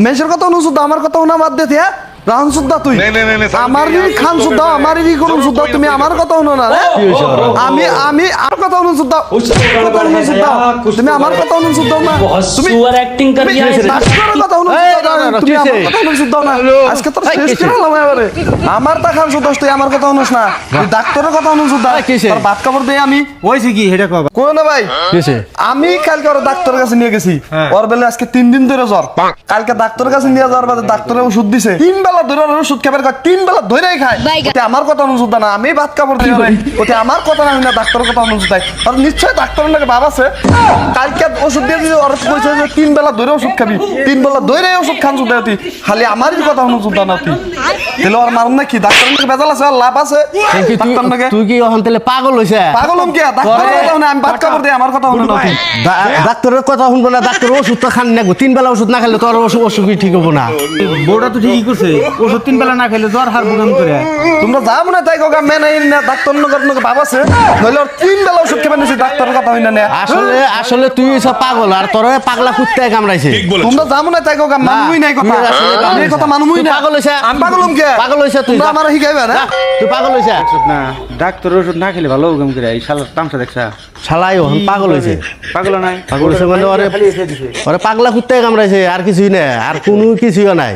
মেশের কথা অনুসুদ্ধ আমার কথা শোনা বাদ দে থিয়া রাহুল সুদ্ধা তুই আমার খান সুদ্ধা আমার করুন সুদ্ধা তুমি আমার কথা শুনো না আমি আমি আর কথা শুনুন সুদ্ধা তুমি আমার কথা শুনুন সুদ্ধা না তুমি सुअर एक्टिंग कर दिया है ডাক্তারের কথা শুনুন তুমি আমার কথা শুনুন সুদ্ধা না আজকে তো শেষ করে হলাম এবারে আমার তা খান সুদ্ধা তুই আমার কথা শুনুস না তুই ডাক্তারের কথা শুনুন সুদ্ধা তোর ভাত কাপড় দে আমি হইছে কি এটা কবা কোন না ভাই আমি কালকে ওর ডাক্তারের কাছে নিয়ে গেছি ওর বেলা আজকে 3 দিন ধরে জ্বর কালকে ডাক্তারের কাছে নিয়ে যাওয়ার বাদে ডাক্তারের ওষুধ দিছে 3 বেলা ধরে ওষুধ খাবার 3 বেলা ধরেই খায় ওতে আমার কথা অনুসুদ্ধ না আমি ভাত কাপড় দিই ওতে আমার কথা না ডাক্তারের কথা অনুসুদ্ধ আর নিশ্চয় ডাক্তারের নাকি বাবা আছে কালকে ওষুধ দিয়ে দিছে ওর কইছে যে 3 বেলা ধরে ওষুধ খাবি 3 বেলা ধরে ওষুধ খান সুদ্ধা তুই খালি আমারই কথা অনুসুদ্ধ না তুই তাহলে ওর মারুন নাকি ডাক্তারের নাকি বেজাল আছে লাভ আছে ডাক্তার নাকি তুই কি এখন তাহলে পাগল হইছে পাগল হম কি ডাক্তারের কথা না আমি ভাত কাপড় দিই আমার কথা শুনো না তুই ডাক্তারের কথা শুনবো না ডাক্তার ওষুধ তো খান না 3 বেলা ওষুধ না খেলে তোর অসুখ ঠিক হবো না বউটা তো ঠিকই করছে ওষুধ 3 বেলা না খেলে জ্বর হার বুকাম করে তোমরা যাও না তাই কোকা মেনে না ডাক্তার নগর নগর বাবা আছে নইলে ওর 3 বেলা ওষুধ খাবেন নিছি ডাক্তারের কথা হইনা না আসলে আসলে তুই সব পাগল আর তোর পাগলা কুত্তায় কামড়াইছে তোমরা যাও না তাই কোকা মানুই নাই কথা আমি এই কথা মানুই না পাগল হইছে আমি পাগল হম কে পাগল হইছে তুই তোমরা আমার শিখাইবা না তুই পাগল হইছে না ডাক্তার ওষুধ না খেলে ভালো বুকাম করে এই শালার তামসা দেখছা শালাই ওহন পাগল হইছে পাগল নাই পাগল হইছে মানে ওরে পাগলা কুত্তায় কামড়াইছে আর কিছুই না আর কোনো কিছুই নাই